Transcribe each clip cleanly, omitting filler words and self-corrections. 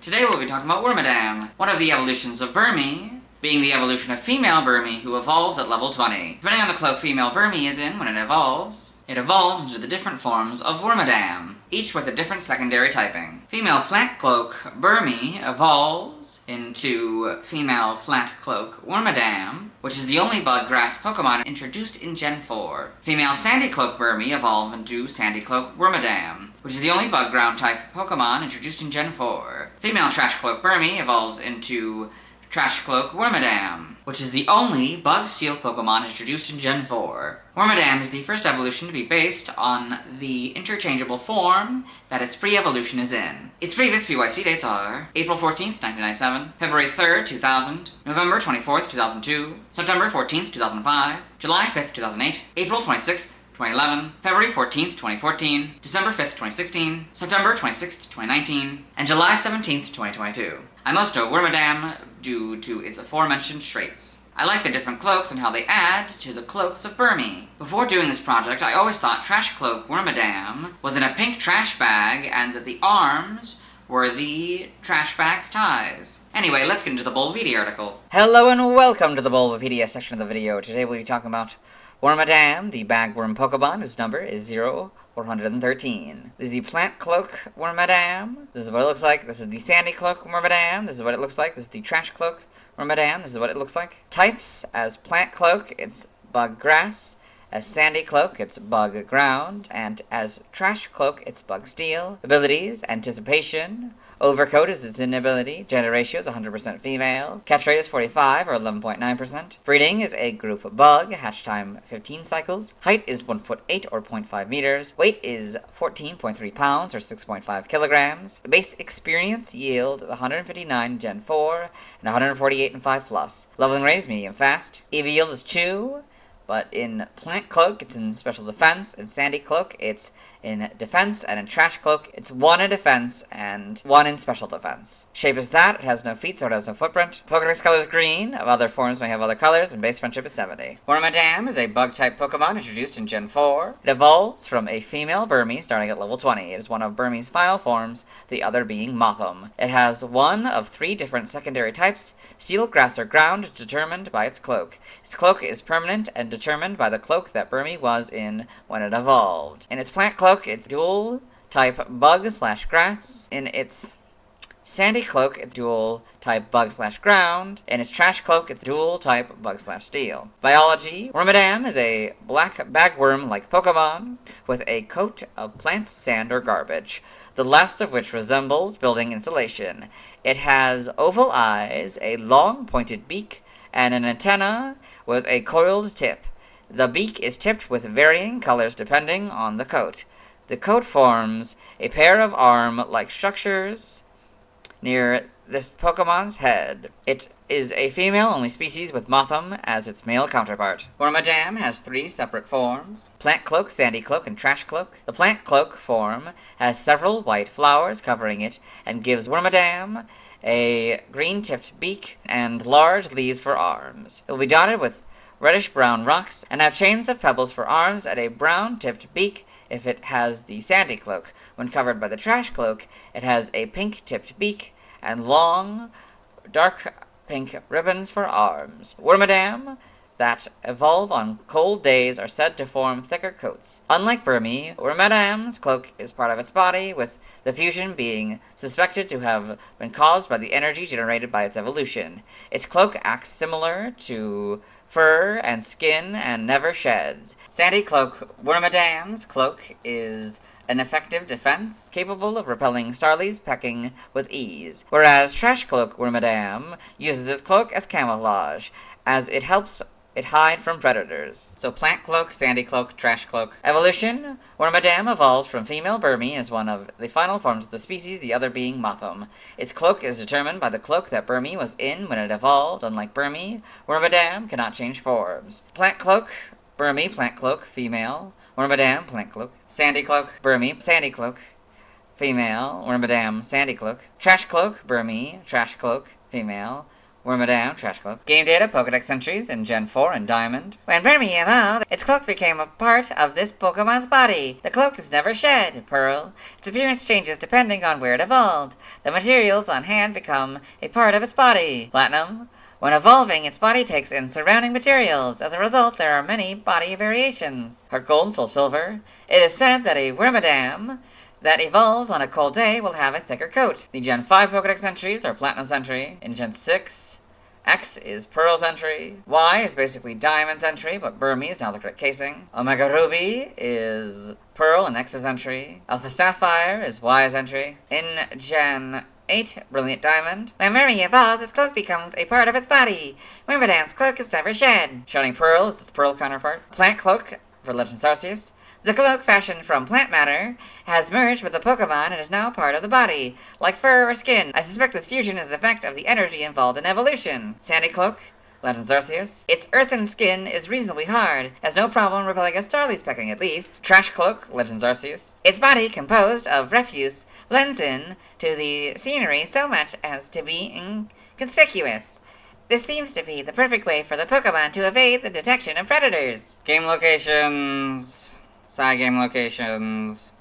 Today we'll be talking about Wormadam, one of the evolutions of Burmy, being the evolution of female Burmy who evolves at level 20. Depending on the cloak female Burmy is in when it evolves into the different forms of Wormadam, each with a different secondary typing. Female plant cloak Burmy evolves into female plant cloak Wormadam, which is the only bug grass Pokemon introduced in Gen 4. Female sandy cloak Burmy evolve into sandy cloak Wormadam, which is the only bug ground type Pokemon introduced in Gen 4. Female trash cloak Burmy evolves into trash cloak Wormadam, which is the only bug steel Pokemon introduced in Gen 4. Wormadam is the first evolution to be based on the interchangeable form that its pre-evolution is in. Its previous PYC dates are April 14th, 1997, February 3rd, 2000, November 24th, 2002, September 14th, 2005, July 5th, 2008, April 26th, 2011, February 14th, 2014, December 5th, 2016, September 26th, 2019, and July 17th, 2022. I most know Wormadam due to its aforementioned traits. I like the different cloaks and how they add to the cloaks of Burmy. Before doing this project, I always thought Trash Cloak Wormadam was in a pink trash bag and that the arms were the trash bag's ties. Anyway, let's get into the Bulbapedia article. Hello and welcome to the Bulbapedia section of the video. Today we'll be talking about Wormadam, the bagworm Pokemon, whose number is 0413. This is the Plant Cloak Wormadam. This is what it looks like. This is the Sandy Cloak Wormadam. This is what it looks like. This is the Trash Cloak Wormadam. This is what it looks like. Types: as Plant Cloak, it's Bug Grass. As Sandy Cloak, it's Bug Ground. And as Trash Cloak, it's Bug Steel. Abilities: Anticipation. Overcoat is its inability. Gender ratio is 100% female. Catch rate is 45 or 11.9%. Breeding is a group bug. Hatch time 15 cycles. Height is 1 foot 8 or 0.5 meters. Weight is 14.3 pounds or 6.5 kilograms. Base experience yield 159 in Gen 4 and 148 in 5+. Leveling rate is medium fast. EV yield is 2. But in Plant Cloak, it's in Special Defense. In Sandy Cloak, it's in Defense. And in Trash Cloak, it's 1 in Defense and 1 in Special Defense. Shape is that. It has no feet, so it has no footprint. Pokedex color is green. Of other forms may have other colors, and base friendship is 70. Wormadam is a bug-type Pokemon introduced in Gen 4. It evolves from a female Burmy starting at level 20. It is one of Burmy's final forms, the other being Motham. It has one of 3 different secondary types: Steel, Grass, or Ground, determined by its cloak. Its cloak is permanent and determined by the cloak that Burmy was in when it evolved. In its Plant Cloak, it's dual type Bug/Grass. In its Sandy Cloak, it's dual type Bug/Ground. In its Trash Cloak, it's dual type Bug/Steel. Biology: Wormadam is a black bagworm-like Pokemon with a coat of plants, sand, or garbage, the last of which resembles building insulation. It has oval eyes, a long pointed beak, and an antenna with a coiled tip. The beak is tipped with varying colors depending on the coat. The coat forms a pair of arm-like structures near this Pokemon's head. It is a female-only species with Motham as its male counterpart. Wormadam has 3 separate forms: Plant Cloak, Sandy Cloak, and Trash Cloak. The Plant Cloak form has several white flowers covering it and gives Wormadam a green-tipped beak and large leaves for arms. It will be dotted with reddish-brown rocks and have chains of pebbles for arms and a brown-tipped beak if it has the Sandy Cloak. When covered by the Trash Cloak, it has a pink-tipped beak and long, dark pink ribbons for arms. Wormadam that evolve on cold days are said to form thicker coats. Unlike Burmy, Wormadam's cloak is part of its body, with the fusion being suspected to have been caused by the energy generated by its evolution. Its cloak acts similar to fur and skin and never sheds. Sandy Cloak Wormadam's cloak is an effective defense, capable of repelling Starly's pecking with ease, whereas Trash Cloak Wormadam uses its cloak as camouflage, as it helps it hide from predators. So Plant Cloak, Sandy Cloak, Trash Cloak. Evolution: Wormadam evolved from female Burmy as one of the final forms of the species, the other being Motham. Its cloak is determined by the cloak that Burmy was in when it evolved. Unlike Burmy, Wormadam cannot change forms. Plant Cloak Burmy, Plant Cloak, female. Wormadam, Plant Cloak. Sandy Cloak Burmy, Sandy Cloak, female. Wormadam, Sandy Cloak. Trash Cloak Burmy, Trash Cloak, female. Wormadam, Trash Cloak. Game data, Pokedex entries in Gen 4 and Diamond. When Burmy evolved, its cloak became a part of this Pokemon's body. The cloak is never shed, Pearl. Its appearance changes depending on where it evolved. The materials on hand become a part of its body. Platinum. When evolving, its body takes in surrounding materials. As a result, there are many body variations. Heart Gold, Soul Silver. It is said that a Wormadam that evolves on a cold day will have a thicker coat. The Gen 5 Pokedex entries are Platinum's entry. In Gen 6, X is Pearl's entry. Y is basically Diamond's entry, but Burmy is now the correct casing. Omega Ruby is Pearl and X's entry. Alpha Sapphire is Y's entry. In Gen 8, Brilliant Diamond. When Burmy evolves, its cloak becomes a part of its body. Wormadam's cloak is never shed. Shining Pearl is its Pearl counterpart. Plant Cloak for Legend Arceus. The cloak, fashioned from plant matter, has merged with the Pokemon and is now part of the body, like fur or skin. I suspect this fusion is an effect of the energy involved in evolution. Sandy Cloak, Legends Arceus. Its earthen skin is reasonably hard, has no problem repelling a Starly's pecking at least. Trash Cloak, Legends Arceus. Its body, composed of refuse, blends in to the scenery so much as to be inconspicuous. This seems to be the perfect way for the Pokemon to evade the detection of predators. Game locations. Side game locations.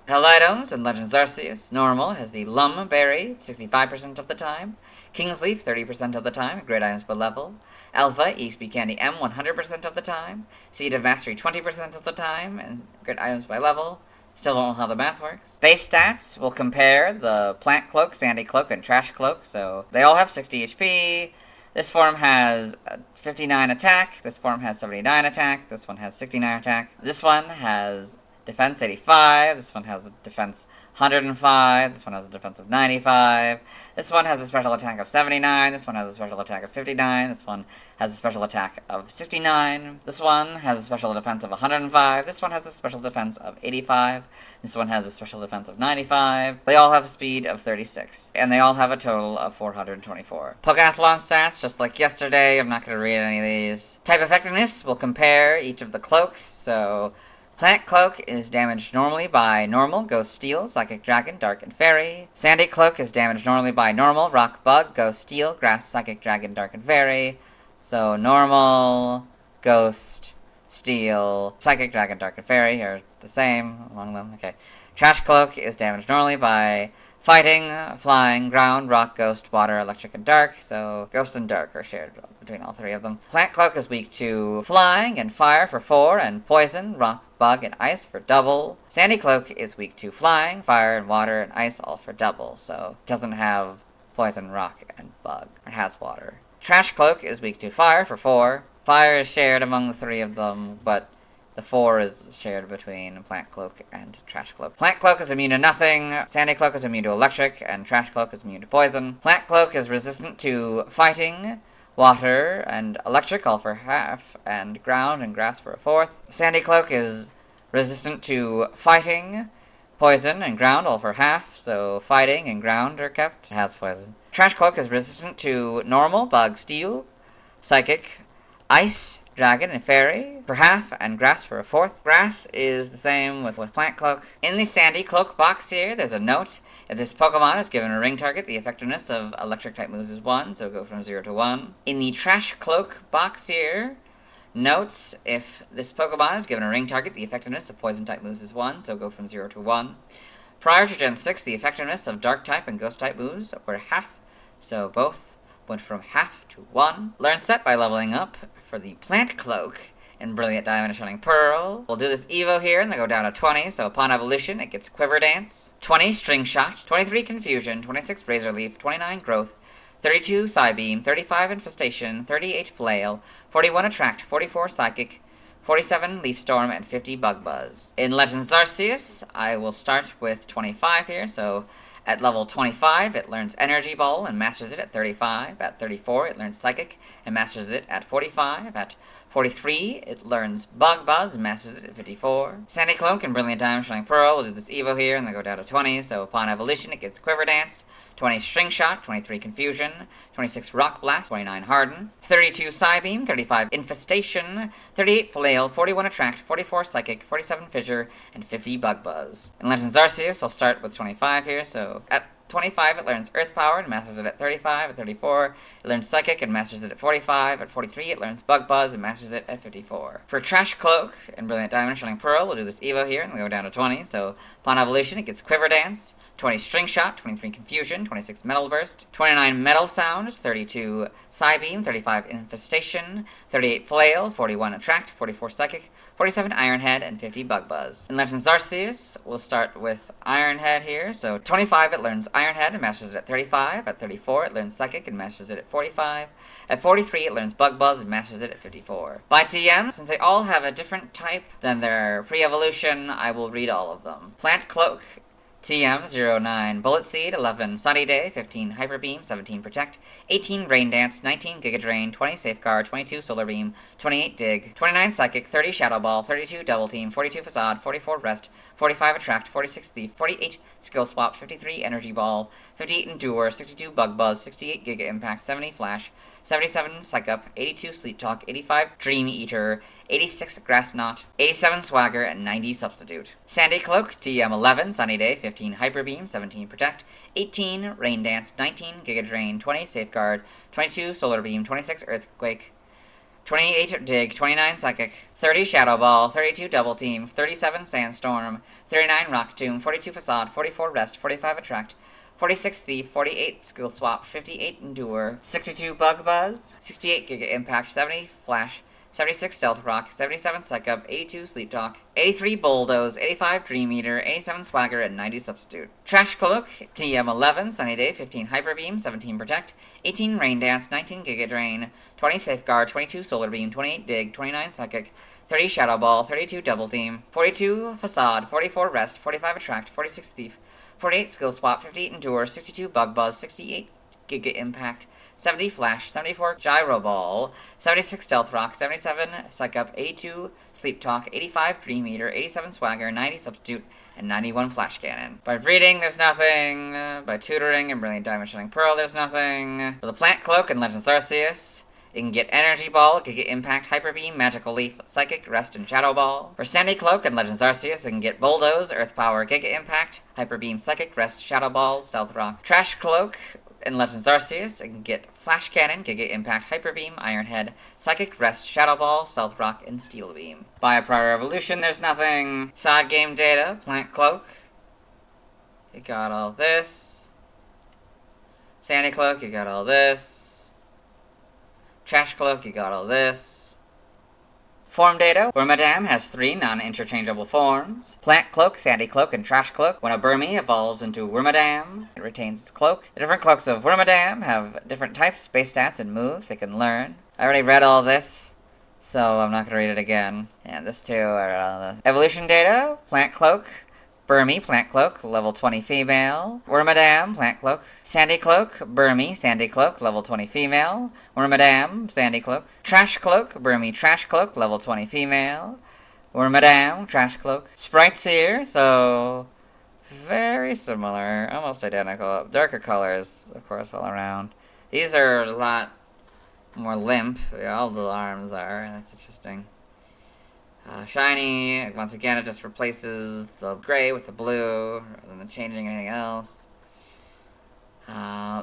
Held items in Legends Arceus. Normal has the Lum Berry 65% of the time. King's Leaf 30% of the time. Great items per level. Alpha EXP Candy M 100% of the time. Seed of Mastery 20% of the time. And great items by level. Still don't know how the math works. Base stats will compare the Plant Cloak, Sandy Cloak, and Trash Cloak. So they all have 60 HP. This form has 59 attack, this form has 79 attack, this one has 69 attack. This one has defense 85, this one has a defense 105, this one has a defense of 95, this one has a special attack of 79, this one has a special attack of 59, this one has a special attack of 69, this one has a special defense of 105, this one has a special defense of 85, this one has a special defense of 95. They all have a speed of 36, and they all have a total of 424. Pokéathlon stats, just like yesterday, I'm not going to read any of these. Type effectiveness will compare each of the cloaks, so Plant Cloak is damaged normally by Normal, Ghost, Steel, Psychic Dragon, Dark, and Fairy. Sandy Cloak is damaged normally by Normal, Rock, Bug, Ghost, Steel, Grass, Psychic Dragon, Dark, and Fairy. So Normal, Ghost, Steel, Psychic Dragon, Dark, and Fairy are the same among them. Okay. Trash Cloak is damaged normally by Fighting, Flying, Ground, Rock, Ghost, Water, Electric, and Dark. So Ghost and Dark are shared between all three of them. Plant Cloak is weak to Flying and Fire for 4, and Poison, Rock, Bug, and Ice for double. Sandy Cloak is weak to Flying, Fire, and Water, and Ice all for double. So it doesn't have Poison, Rock, and Bug. It has Water. Trash Cloak is weak to Fire for 4. Fire is shared among the three of them, but the 4 is shared between Plant Cloak and Trash Cloak. Plant Cloak is immune to nothing, Sandy Cloak is immune to electric, and Trash Cloak is immune to poison. Plant Cloak is resistant to fighting, water, and electric, all for half, and ground and grass for a 4th. Sandy Cloak is resistant to fighting, poison, and ground, all for half, so fighting and ground are kept. It has poison. Trash Cloak is resistant to normal, bug, steel, psychic, ice, dragon, and fairy for half, and grass for a 4th. Grass is the same with Plant Cloak. In the Sandy Cloak box here, there's a note. If this Pokemon is given a ring target, the effectiveness of electric type moves is 1, so go from 0 to 1. In the Trash Cloak box here, notes, if this Pokemon is given a ring target, the effectiveness of poison type moves is 1, so go from 0 to 1. Prior to Gen 6, the effectiveness of dark type and ghost type moves were half, so both went from half to 1. Learn set by leveling up for the Plant Cloak in Brilliant Diamond and Shining Pearl. We'll do this Evo here and then go down to 20, so upon evolution it gets Quiver Dance, 20 String Shot, 23 Confusion, 26 Razor Leaf, 29 Growth, 32 Psybeam, 35 Infestation, 38 Flail, 41 Attract, 44 Psychic, 47 Leaf Storm, and 50 Bug Buzz. In Legends Arceus, I will start with 25 here, so at level 25, it learns Energy Ball and masters it at 35. At 34, it learns Psychic and masters it at 45. At 43, it learns Bug Buzz and masters it at 54. Sandy Cloak and Brilliant Diamond Shining Pearl will do this Evo here and then go down to 20. So upon evolution, it gets Quiver Dance, 20 String Shot, 23 Confusion, 26 Rock Blast, 29 Harden, 32 Psybeam, 35 Infestation, 38 Flail, 41 Attract, 44 Psychic, 47 Fissure, and 50 Bug Buzz. In Legends Arceus, I'll start with 25 here, so at 25, it learns Earth Power and masters it at 35. At 34, it learns Psychic and masters it at 45. At 43, it learns Bug Buzz and masters it at 54. For Trash Cloak and Brilliant Diamond Shining Pearl, we'll do this Evo here and we'll go down to 20. So, upon evolution, it gets Quiver Dance, 20 String Shot, 23 Confusion, 26 Metal Burst, 29 Metal Sound, 32 Psybeam, 35 Infestation, 38 Flail, 41 Attract, 44 Psychic, 47 Iron Head, and 50 Bug Buzz. In Legends Arceus, we'll start with Iron Head here. So 25, it learns Iron Head and masters it at 35. At 34, it learns Psychic and masters it at 45. At 43, it learns Bug Buzz and masters it at 54. By TM, since they all have a different type than their pre-evolution, I will read all of them. Plant Cloak, TM 09 Bullet Seed, 11 Sunny Day, 15 Hyper Beam, 17 Protect, 18 Rain Dance, 19 Giga Drain, 20 Safeguard, 22 Solar Beam, 28 Dig, 29 Psychic, 30 Shadow Ball, 32 Double Team, 42 Facade, 44 Rest, 45 Attract, 46 Thief, 48 Skill Swap, 53 Energy Ball, 58 Endure, 62 Bug Buzz, 68 Giga Impact, 70 Flash, 77 Psych Up, 82 Sleep Talk, 85 Dream Eater, 86 Grass Knot, 87 Swagger, and 90 Substitute. Sandy Cloak, TM 11 Sunny Day, 15 Hyper Beam, 17 Protect, 18 Rain Dance, 19 Giga Drain, 20 Safeguard, 22 Solar Beam, 26 Earthquake, 28 Dig, 29 Psychic, 30 Shadow Ball, 32 Double Team, 37 Sandstorm, 39 Rock Tomb, 42 Facade, 44 Rest, 45 Attract, 46 Thief, 48 Skill Swap, 58 Endure, 62 Bug Buzz, 68 Giga Impact, 70 Flash, 76 Stealth Rock, 77 Psych Up, 82 Sleep Talk, 83 Bulldoze, 85 Dream Eater, 87 Swagger, and 90 Substitute. Trash Cloak, TM 11 Sunny Day, 15 Hyper Beam, 17 Protect, 18 Rain Dance, 19 Giga Drain, 20 Safeguard, 22 Solar Beam, 28 Dig, 29 Psychic, 30 Shadow Ball, 32 Double Team, 42 Facade, 44 Rest, 45 Attract, 46 Thief, 48 Skill Swap, 58 Endure, 62 Bug Buzz, 68 Giga Impact, 70 Flash, 74 Gyro Ball, 76 Stealth Rock, 77 Psych Up, 82 Sleep Talk, 85 Dream Eater, 87 Swagger, 90 Substitute, and 91 Flash Cannon. By breeding, there's nothing. By tutoring and Brilliant Diamond Shining Pearl, there's nothing. For the Plant Cloak and Legends Arceus, you can get Energy Ball, Giga Impact, Hyper Beam, Magical Leaf, Psychic, Rest, and Shadow Ball. For Sandy Cloak and Legends Arceus, you can get Bulldoze, Earth Power, Giga Impact, Hyper Beam, Psychic, Rest, Shadow Ball, Stealth Rock. Trash Cloak and Legends Arceus, you can get Flash Cannon, Giga Impact, Hyper Beam, Iron Head, Psychic, Rest, Shadow Ball, Stealth Rock, and Steel Beam. By a prior evolution, there's nothing. Side game data, Plant Cloak. You got all this. Sandy Cloak, you got all this. Trash Cloak, you got all this. Form data, Wormadam has 3 non-interchangeable forms. Plant Cloak, Sandy Cloak, and Trash Cloak. When a Burmy evolves into Wormadam, it retains its cloak. The different cloaks of Wormadam have different types, base stats, and moves they can learn. I already read all this, so I'm not going to read it again. And this too, I read all this. Evolution data, Plant Cloak, Burmy, Plant Cloak, level 20 female. Wormadam, Plant Cloak. Sandy Cloak, Burmy, Sandy Cloak, level 20 female. Wormadam, Sandy Cloak. Trash Cloak, Burmy, Trash Cloak, level 20 female. Wormadam, Trash Cloak. Sprites here, so very similar, almost identical. Darker colors, of course, all around. These are a lot more limp. All the arms are, that's interesting. Shiny, once again, it just replaces the gray with the blue, rather than changing anything else.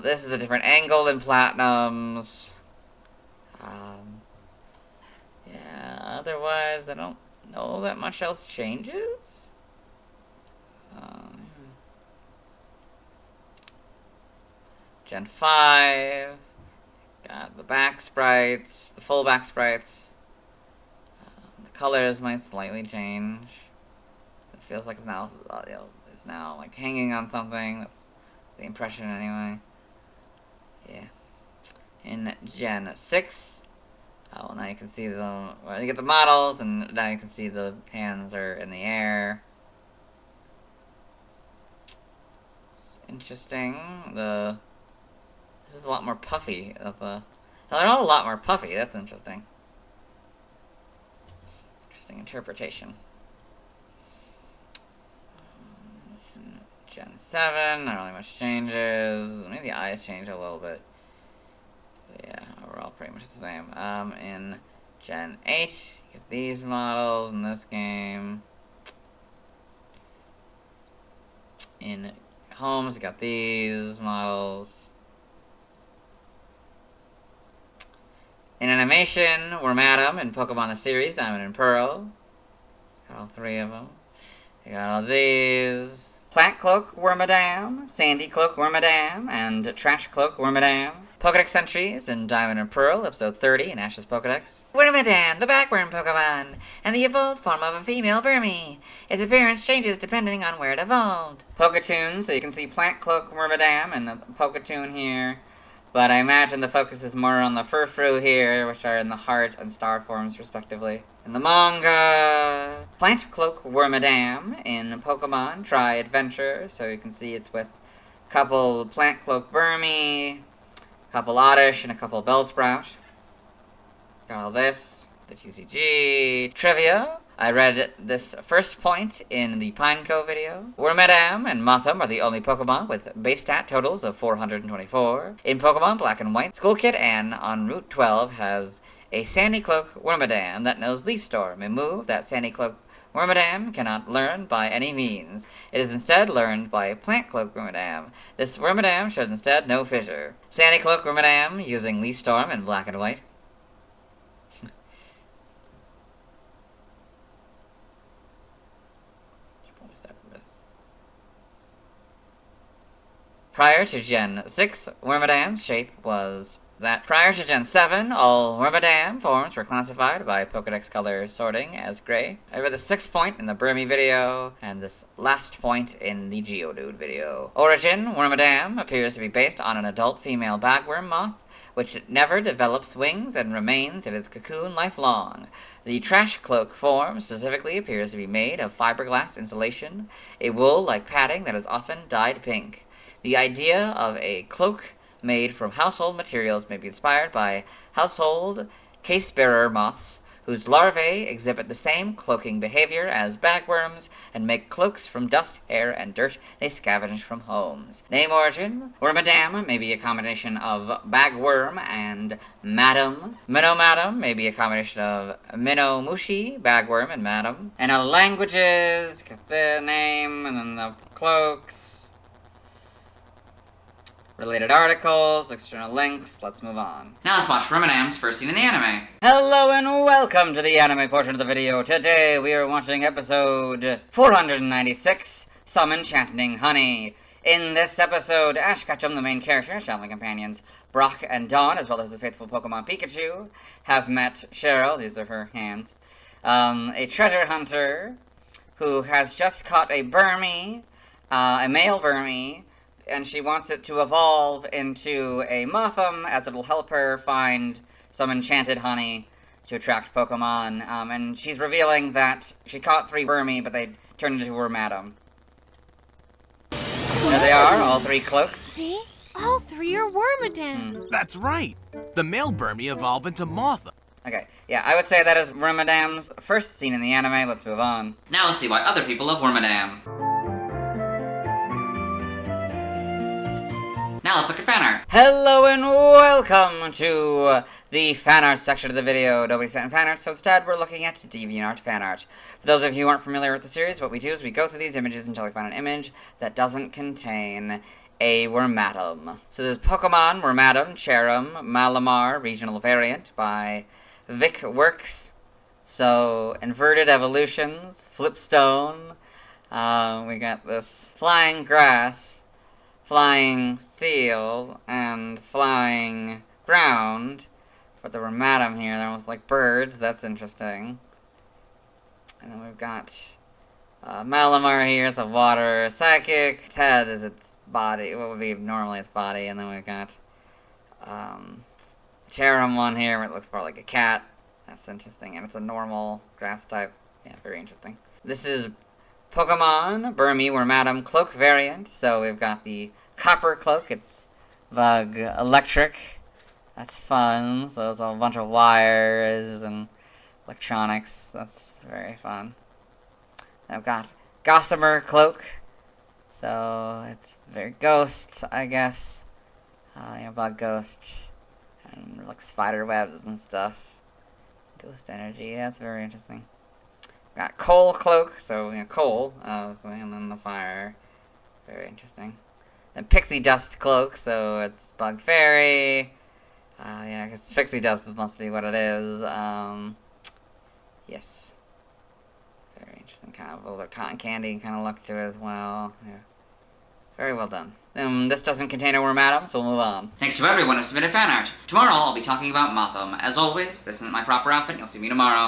This is a different angle than Platinum's. Yeah, otherwise, I don't know that much else changes. Gen 5, got the back sprites, the full back sprites. Colors might slightly change. It feels like it's now like hanging on something. That's the impression anyway. Yeah. In Gen 6, well, now you can see the, well, you get the models, and now you can see the hands are in the air. It's interesting. This is a lot more puffy. They're all a lot more puffy. That's interesting. Interpretation. In Gen 7, not really much changes. Maybe the eyes change a little bit. But yeah, overall pretty much the same. In Gen 8, you get these models in this game. In homes, we got these models. In animation, Wormadam in Pokemon the series, Diamond and Pearl. Got all three of them. We got all these. Plant Cloak Wormadam, Sandy Cloak Wormadam, and Trash Cloak Wormadam. Pokedex entries in Diamond and Pearl, episode 30 in Ash's Pokedex. Wormadam, the backworm Pokemon, and the evolved form of a female Burmy. Its appearance changes depending on where it evolved. Poketoon, so you can see Plant Cloak Wormadam and the Poketoon here. But I imagine the focus is more on the Furfrou here, which are in the heart and star forms, respectively. In the manga, Plant Cloak Wormadam in Pokemon Tri-Adventure, so you can see it's with a couple Plant Cloak Burmy, a couple Oddish, and a couple Bellsprout. Got all this, the TCG, trivia. I read this first point in the Pineco video. Wormadam and Motham are the only Pokemon with base stat totals of 424. In Pokemon Black and White, School Kid N on Route 12 has a Sandy Cloak Wormadam that knows Leaf Storm, a move that Sandy Cloak Wormadam cannot learn by any means. It is instead learned by Plant Cloak Wormadam. This Wormadam should instead know Fissure. Sandy Cloak Wormadam using Leaf Storm in Black and White. Prior to Gen 6, Wormadam's shape was that. Prior to Gen 7, all Wormadam forms were classified by Pokedex color sorting as gray. I read the 6th point in the Burmy video, and this last point in the Geodude video. Origin, Wormadam appears to be based on an adult female bagworm moth, which never develops wings and remains in its cocoon lifelong. The Trash Cloak form specifically appears to be made of fiberglass insulation, a wool-like padding that is often dyed pink. The idea of a cloak made from household materials may be inspired by household case-bearer moths, whose larvae exhibit the same cloaking behavior as bagworms and make cloaks from dust, hair, and dirt they scavenge from homes. Name origin: Wormadam may be a combination of bagworm and madam. Minomadam may be a combination of Minomushi, bagworm, and madam. And other languages, got the name, and then the cloaks. Related articles, external links, let's move on. Now let's watch Wormadam's first scene in the anime. Hello and welcome to the anime portion of the video. Today we are watching episode 496, Some Enchanting Honey. In this episode, Ash Ketchum, the main character, and traveling companions Brock and Dawn, as well as the faithful Pokemon Pikachu, have met Cheryl, these are her hands, a treasure hunter who has just caught a Burmy, a male Burmy, and she wants it to evolve into a Motham, as it will help her find some enchanted honey to attract Pokemon. And she's revealing that she caught 3 Burmy, but they turned into Wormadam. There they are, all 3 cloaks. See? All 3 are Wormadam. That's right. The male Burmy evolved into Motham. Okay, yeah, I would say that is Wormadam's first scene in the anime. Let's move on. Now let's see why other people love Wormadam. Now let's look at fan art. Hello and welcome to the fan art section of the video. Nobody sent in fan art, so instead we're looking at DeviantArt fan art. For those of you who aren't familiar with the series, what we do is we go through these images until we find an image that doesn't contain a Wormadam. So there's Pokemon, Wormadam, Cherum, Malamar, regional variant by Vic Works. So, Inverted Evolutions, Flipstone, we got this Flying Grass, Flying Seal, and Flying Ground. For the Wormadam here, they're almost like birds, that's interesting. And then we've got Malamar here, it's a water psychic. Ted is its body, what would be normally its body. And then we've got Cherum one here, where it looks more like a cat. That's interesting, and it's a normal grass type. Yeah, very interesting. This is Pokemon Burmy Wormadam Cloak variant. So we've got the Copper Cloak, it's Bug Electric. That's fun, so it's a bunch of wires and electronics. That's very fun. I've got Gossamer Cloak, so it's very ghost, I guess. Bug ghost, and like spider webs and stuff. Ghost energy, yeah, that's very interesting. Got Coal Cloak, so coal, and then the fire. Very interesting. Then Pixie Dust Cloak, so it's Bug Fairy. Yeah, because Pixie Dust must be what it is. Yes. Very interesting, kind of a little bit cotton candy kind of look to it as well. Yeah. Very well done. This doesn't contain a Wormadam, so we'll move on. Thanks to everyone who submitted fan art. Tomorrow I'll be talking about Motham. As always, this isn't my proper outfit, you'll see me tomorrow.